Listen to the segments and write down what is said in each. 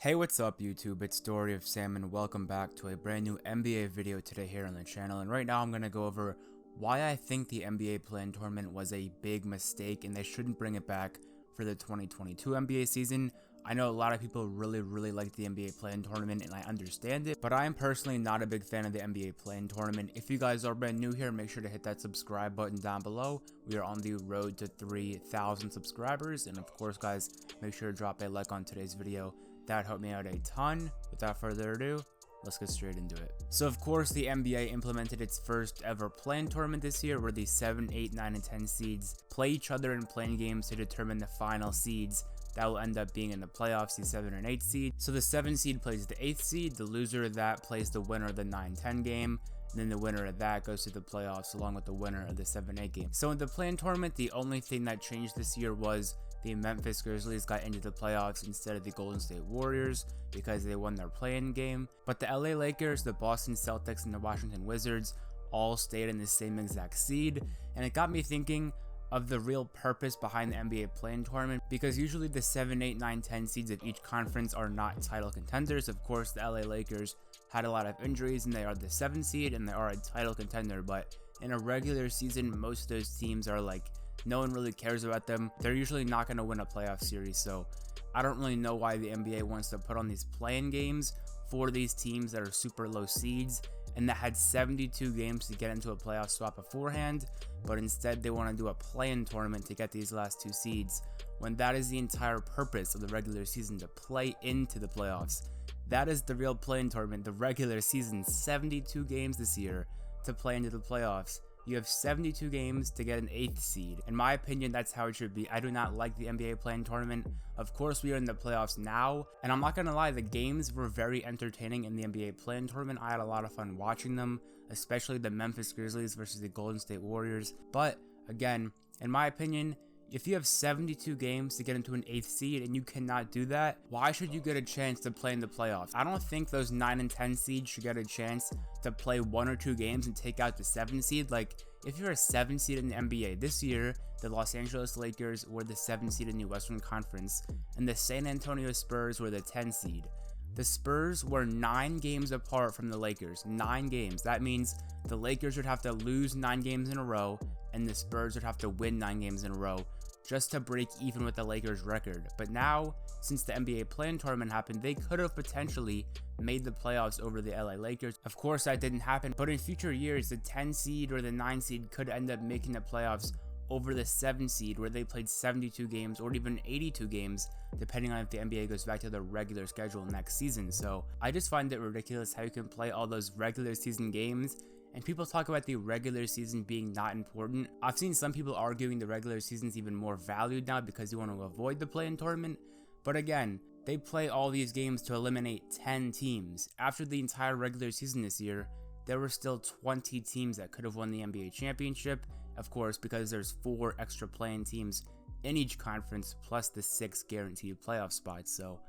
Hey, what's up YouTube? It's Story of Sam and welcome back to a brand new NBA video today here on the channel. And right now I'm going to go over why I think the NBA PlayIn Tournament was a big mistake and they shouldn't bring it back for the 2022 NBA season. I know a lot of people really like the NBA PlayIn Tournament and I understand it, but I am personally not a big fan of the NBA PlayIn Tournament. If you guys are brand new here, make sure to hit that subscribe button down below. We are on the road to 3,000 subscribers, and of course guys, make sure to drop a like on today's video. That helped me out a ton. Without further ado, let's get straight into it. So of course the NBA implemented its first ever play-in tournament this year where the 7, 8, 9, and 10 seeds play each other in play-in games to determine the final seeds that will end up being in the playoffs, the 7 and 8 seed. So the 7 seed plays the 8th seed, the loser of that plays the winner of the 9-10 game, and then the winner of that goes to the playoffs along with the winner of the 7-8 game. So in the play-in tournament, the only thing that changed this year was the Memphis Grizzlies got into the playoffs instead of the Golden State Warriors because they won their play-in game. But the LA Lakers, the Boston Celtics, and the Washington Wizards all stayed in the same exact seed, and it got me thinking of the real purpose behind the NBA play-in tournament, because usually the 7, 8, 9, 10 seeds of each conference are not title contenders. Of course, the LA Lakers had a lot of injuries and they are the 7 seed and they are a title contender, but in a regular season, most of those teams are like, no one really cares about them. They're usually not going to win a playoff series, so I don't really know why the NBA wants to put on these play-in games for these teams that are super low seeds and that had 72 games to get into a playoff spot beforehand, but instead they want to do a play-in tournament to get these last 2 seeds, when that is the entire purpose of the regular season, to play into the playoffs. That is the real play-in tournament, the regular season, 72 games this year to play into the playoffs. You have 72 games to get an 8th seed. In my opinion, that's how it should be. I do not like the NBA play-in tournament. Of course, we are in the playoffs now, and I'm not gonna lie, the games were very entertaining in the NBA play-in tournament. I had a lot of fun watching them, especially the Memphis Grizzlies versus the Golden State Warriors. But again, in my opinion, if you have 72 games to get into an 8th seed and you cannot do that, why should you get a chance to play in the playoffs? I don't think those 9 and 10 seeds should get a chance to play 1 or 2 games and take out the 7 seed. Like, if you're a 7 seed in the NBA this year, the Los Angeles Lakers were the 7 seed in the Western Conference and the San Antonio Spurs were the 10 seed. The Spurs were 9 games apart from the Lakers. 9 games. That means the Lakers would have to lose 9 games in a row and the Spurs would have to win 9 games in a row just to break even with the Lakers record. But now, since the NBA play-in tournament happened, they could have potentially made the playoffs over the LA Lakers. Of course that didn't happen, but in future years, the 10 seed or the 9 seed could end up making the playoffs over the 7 seed where they played 72 games or even 82 games, depending on if the NBA goes back to their regular schedule next season. So I just find it ridiculous how you can play all those regular season games and people talk about the regular season being not important. I've seen some people arguing the regular season's even more valued now because you want to avoid the play-in tournament. But again, they play all these games to eliminate 10 teams. After the entire regular season this year, there were still 20 teams that could have won the NBA championship. Of course, because there's 4 extra play-in teams in each conference plus the 6 guaranteed playoff spots. So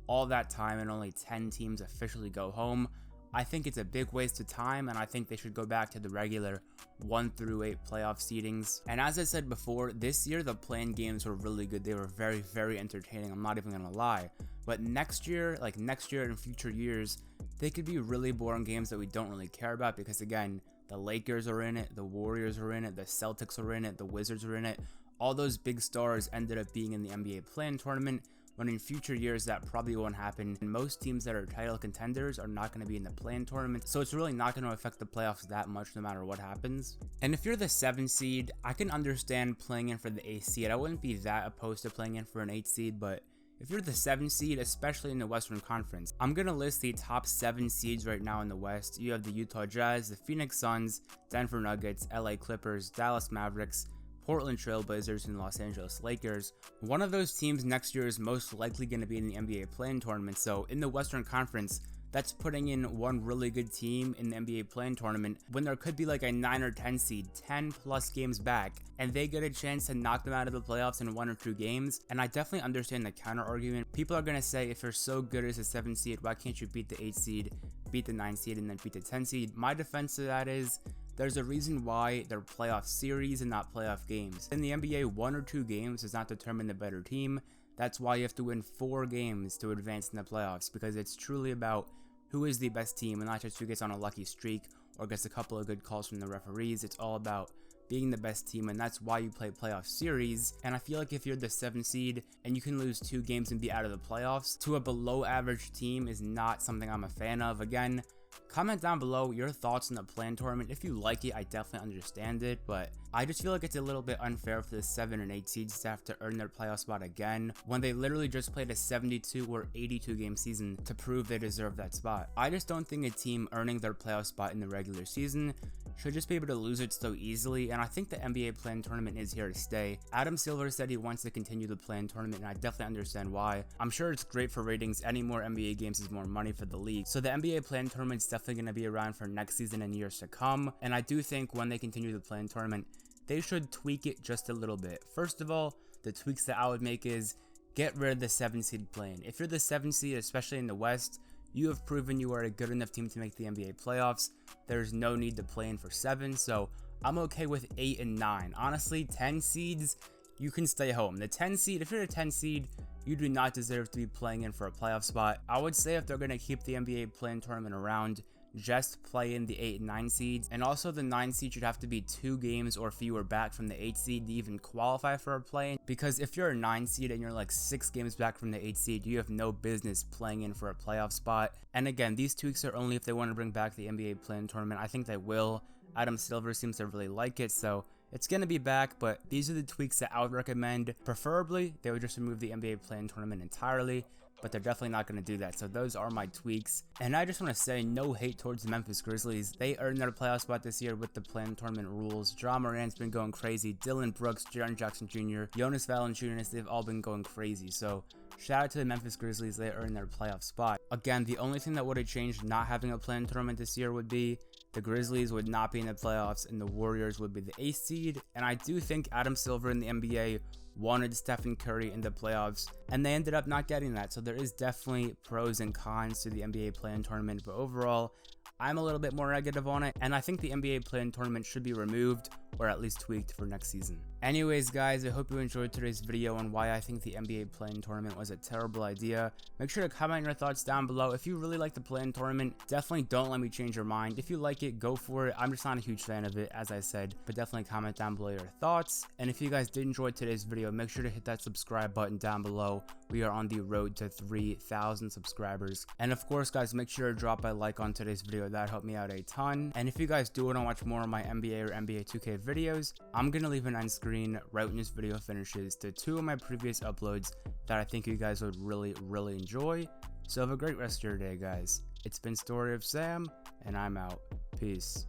all that time and only 10 teams officially go home. I think it's a big waste of time, and I think they should go back to the regular 1 through 8 playoff seedings. And as I said before, this year the play-in games were really good. They were very entertaining. I'm not even gonna lie. But next year and future years, they could be really boring games that we don't really care about because again, the Lakers are in it, the Warriors are in it, the Celtics are in it, the Wizards are in it. All those big stars ended up being in the NBA play-in tournament, when in future years that probably won't happen. And most teams that are title contenders are not going to be in the play-in tournament, so it's really not going to affect the playoffs that much no matter what happens. And if you're the 7 seed, I can understand playing in for the 8th seed. I wouldn't be that opposed to playing in for an 8th seed, but if you're the 7 seed, especially in the Western Conference, I'm going to list the top 7 seeds right now in the West. You have the Utah Jazz, the Phoenix Suns, Denver Nuggets, LA Clippers, Dallas Mavericks, Portland Trail Blazers, and Los Angeles Lakers. One of those teams next year is most likely going to be in the NBA play-in tournament, so in the Western Conference, that's putting in one really good team in the NBA play-in tournament when there could be like a 9 or 10 seed, 10 plus games back, and they get a chance to knock them out of the playoffs in 1 or 2 games. And I definitely understand the counter argument. People are going to say, if you're so good as a 7 seed, why can't you beat the 8 seed, beat the 9 seed, and then beat the 10 seed? My defense to that is, there's a reason why they're playoff series and not playoff games. In the NBA, 1 or 2 games does not determine the better team. That's why you have to win 4 games to advance in the playoffs, because it's truly about who is the best team and not just who gets on a lucky streak or gets a couple of good calls from the referees. It's all about being the best team, and that's why you play playoff series. And I feel like if you're the 7th seed and you can lose 2 games and be out of the playoffs to a below average team is not something I'm a fan of. Again, comment down below your thoughts on the play-in tournament. If you like it, I definitely understand it, but I just feel like it's a little bit unfair for the 7 and 8 seeds to have to earn their playoff spot again when they literally just played a 72 or 82 game season to prove they deserve that spot. I just don't think a team earning their playoff spot in the regular season should just be able to lose it so easily, and I think the NBA play-in tournament is here to stay. Adam Silver said he wants to continue the play-in tournament, and I definitely understand why. I'm sure it's great for ratings. Any more NBA games is more money for the league. So the NBA play-in tournament is definitely going to be around for next season and years to come, and I do think when they continue the play-in tournament, they should tweak it just a little bit. First of all, the tweaks that I would make is get rid of the 7 seed play-in. If you're the 7 seed, especially in the West, you have proven you are a good enough team to make the NBA playoffs. There's no need to play in for 7, so I'm okay with 8 and 9. Honestly, 10 seeds, you can stay home. The 10 seed, if you're a 10 seed, you do not deserve to be playing in for a playoff spot. I would say if they're going to keep the NBA play-in tournament around, just play in the 8 and 9 seeds, and also the 9 seed should have to be 2 games or fewer back from the 8 seed to even qualify for a play-in, because if you're a 9 seed and you're like 6 games back from the 8 seed, you have no business playing in for a playoff spot. And again, these tweaks are only if they want to bring back the NBA play-in tournament. I think they will. Adam Silver seems to really like it, so it's going to be back, but these are the tweaks that I would recommend. Preferably, they would just remove the NBA play-in tournament entirely, but they're definitely not going to do that. So those are my tweaks. And I just want to say no hate towards the Memphis Grizzlies. They earned their playoff spot this year with the play-in tournament rules. Ja Morant's been going crazy. Dylan Brooks, Jaren Jackson Jr., Jonas Valanciunas, they've all been going crazy. So shout out to the Memphis Grizzlies. They earned their playoff spot. Again, the only thing that would have changed not having a play-in tournament this year would be the Grizzlies would not be in the playoffs and the Warriors would be the 8th seed. And I do think Adam Silver in the NBA wanted Stephen Curry in the playoffs, and they ended up not getting that. So there is definitely pros and cons to the NBA play-in tournament, but overall, I'm a little bit more negative on it, and I think the NBA play-in tournament should be removed or at least tweaked for next season. Anyways, guys, I hope you enjoyed today's video on why I think the NBA play-in tournament was a terrible idea. Make sure to comment your thoughts down below. If you really like the play-in tournament, definitely don't let me change your mind. If you like it, go for it. I'm just not a huge fan of it, as I said, but definitely comment down below your thoughts. And if you guys did enjoy today's video, make sure to hit that subscribe button down below. We are on the road to 3,000 subscribers. And of course, guys, make sure to drop a like on today's video. That helped me out a ton. And if you guys do want to watch more of my NBA or NBA 2K videos, I'm going to leave an end screen right when this video finishes to 2 of my previous uploads that I think you guys would really enjoy. So have a great rest of your day, guys. It's been Story of Sam, and I'm out. Peace.